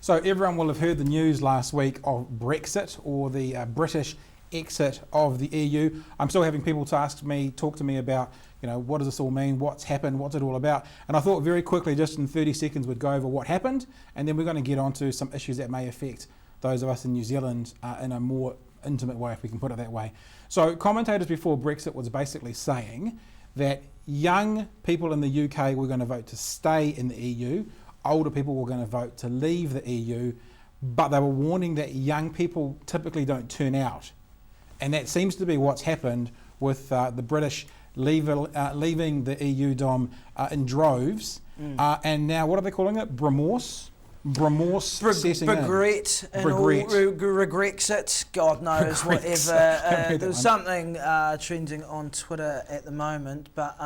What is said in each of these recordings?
So everyone will have heard the news last week of Brexit, or the British exit of the EU. I'm still having people talk to me about, what does this all mean? What's happened? What's it all about? And I thought very quickly, just in 30 seconds, we'd go over what happened, and then we're going to get onto some issues that may affect those of us in New Zealand in a more intimate way, if we can put it that way. So commentators before Brexit was basically saying that young people in the UK were going to vote to stay in the EU, older people were going to vote to leave the EU, but they were warning that young people typically don't turn out. And that seems to be what's happened with the British leaving the EU, Dom, in droves. And now, what are they calling it? Remorse setting in. Regrets. God knows, whatever. There's something trending on Twitter at the moment, but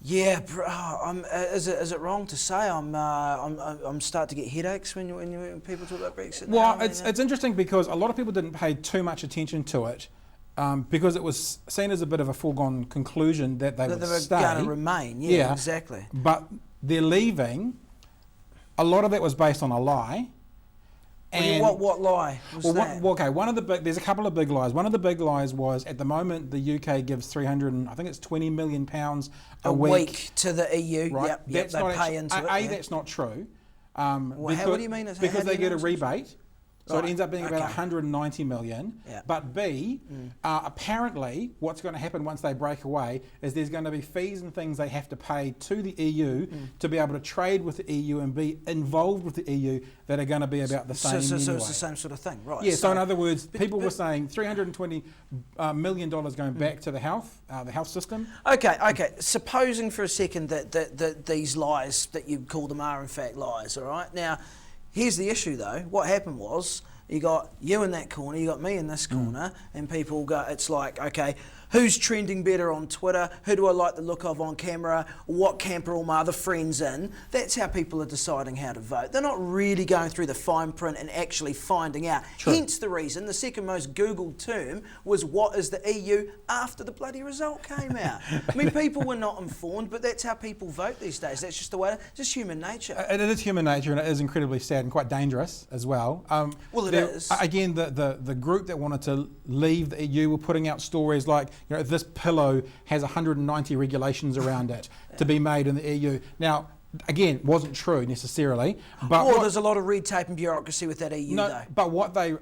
is it wrong to say I'm starting to get headaches when people talk about Brexit? Well, it's interesting because a lot of people didn't pay too much attention to it. Because it was seen as a bit of a foregone conclusion that they would stay. They were going to remain, yeah, exactly. But they're leaving. A lot of that was based on a lie. And what lie was that? There's a couple of big lies. One of the big lies was, at the moment, the UK gives £20 million a week to the EU. Right? Yep, they pay into it. That's not true. What do you mean? Because they get a rebate. So it ends up being about 190 million. Yeah. But B, apparently what's going to happen once they break away is there's going to be fees and things they have to pay to the EU to be able to trade with the EU and be involved with the EU that are going to be about the same anyway. So it's the same sort of thing, right? Yeah, so in other words, people were saying $320 million going back to the health system. Okay. Supposing for a second that these lies that you call them are in fact lies, all right? Now, here's the issue though. What happened was, you got you in that corner, you got me in this corner, and people go, it's like, okay, who's trending better on Twitter? Who do I like the look of on camera? What camp are all my other friends in? That's how people are deciding how to vote. They're not really going through the fine print and actually finding out. True. Hence the reason the second most Googled term was, what is the EU, after the bloody result came out. I mean, people were not informed, but that's how people vote these days. That's just the way, just human nature. It is human nature, and it is incredibly sad and quite dangerous as well. It is. Again, the group that wanted to leave the EU were putting out stories like, this pillow has 190 regulations around it to be made in the EU. Now, again, wasn't true necessarily. But there's a lot of red tape and bureaucracy with that EU, though. But what they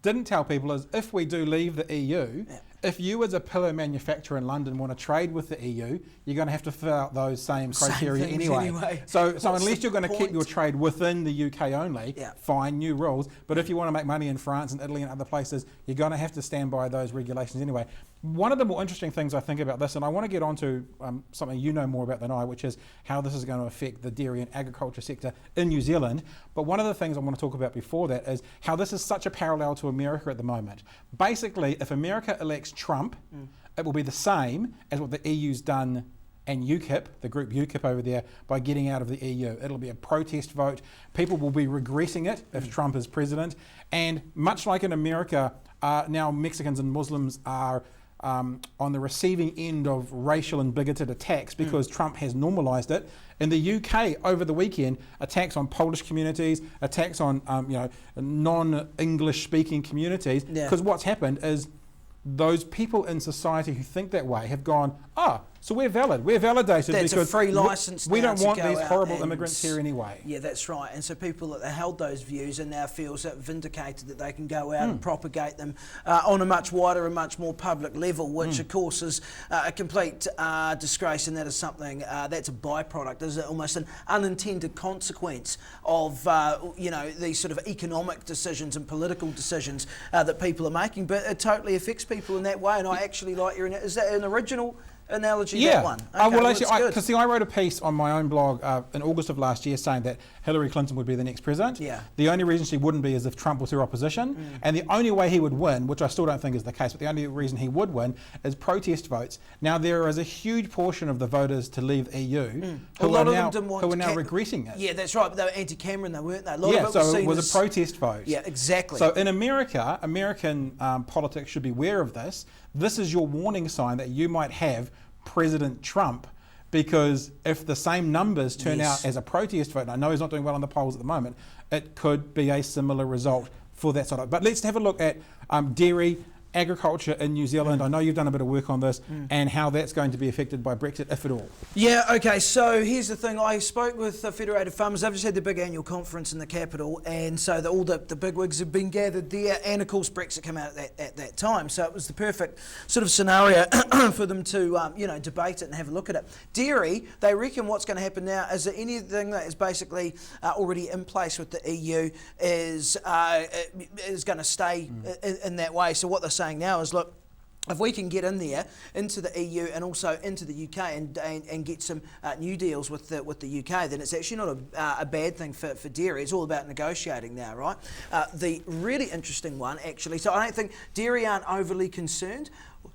didn't tell people is, if we do leave the EU, if you as a pillow manufacturer in London want to trade with the EU, you're going to have to fill out those same criteria anyway. So unless you're going to keep your trade within the UK only, fine, new rules. But if you want to make money in France and Italy and other places, you're going to have to stand by those regulations anyway. One of the more interesting things I think about this, and I want to get onto something you know more about than I, which is how this is going to affect the dairy and agriculture sector in New Zealand. But one of the things I want to talk about before that is how this is such a parallel to America at the moment. Basically, if America elects Trump, it will be the same as what the EU's done, and UKIP, the group UKIP over there, by getting out of the EU. It'll be a protest vote. People will be regretting it if Trump is president. And much like in America, now Mexicans and Muslims are on the receiving end of racial and bigoted attacks because Trump has normalised it. In the UK, over the weekend, attacks on Polish communities, attacks on non-English speaking communities, because what's happened is those people in society who think that way have gone, so we're valid, we're validated. That's because a free licence. We don't want these horrible immigrants here anyway. Yeah, that's right. And so people that held those views and now feel so vindicated that they can go out and propagate them on a much wider and much more public level, which of course is a complete disgrace, and that is something that's a byproduct. There's almost an unintended consequence of these sort of economic decisions and political decisions that people are making, but it totally affects people in that way. And I actually like is that an original analogy, that one? Okay, because I wrote a piece on my own blog in August of last year saying that Hillary Clinton would be the next president. Yeah. The only reason she wouldn't be is if Trump was her opposition, and the only way he would win, which I still don't think is the case, but the only reason he would win is protest votes. Now, there is a huge portion of the voters to leave the EU who are now regretting it. Yeah, that's right, but they were anti-Cameron, though, weren't they? So it was a protest vote. Yeah, exactly. So in America, American politics should be aware of this. This is your warning sign that you might have President Trump because if the same numbers turn out as a protest vote, and I know he's not doing well on the polls at the moment, it could be a similar result for that sort of. But let's have a look at dairy, agriculture in New Zealand. I know you've done a bit of work on this and how that's going to be affected by Brexit, if at all. Yeah, okay, so here's the thing. I spoke with the Federated Farmers. They've just had the big annual conference in the capital, and so all the bigwigs have been gathered there, and of course Brexit came out at that time, so it was the perfect sort of scenario for them to debate it and have a look at it. Dairy, they reckon what's going to happen now is that anything that is basically already in place with the EU is going to stay in that way. So what they're saying now is, look, if we can get in there into the EU and also into the UK and get some new deals with the UK, then it's actually not a bad thing for dairy. It's all about negotiating now, right? The really interesting one, actually, so I don't think dairy aren't overly concerned.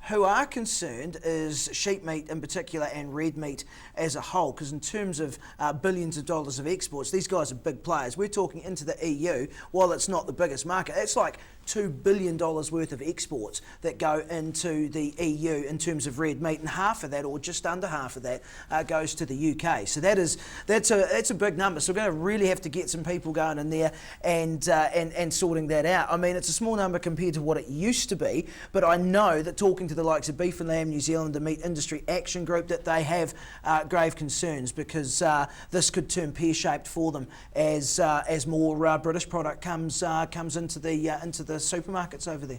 Who are concerned is sheep meat in particular and red meat as a whole, because in terms of billions of dollars of exports, these guys are big players. We're talking into the EU, while it's not the biggest market, it's like $2 billion worth of exports that go into the EU in terms of red meat, and half of that, or just under half of that, goes to the UK. So that's a big number. So we're going to really have to get some people going in there and sorting that out. I mean, it's a small number compared to what it used to be, but I know that talking to the likes of Beef and Lamb New Zealand, the Meat Industry Action Group, that they have grave concerns, because this could turn pear-shaped for them as more British product comes into the supermarkets over there.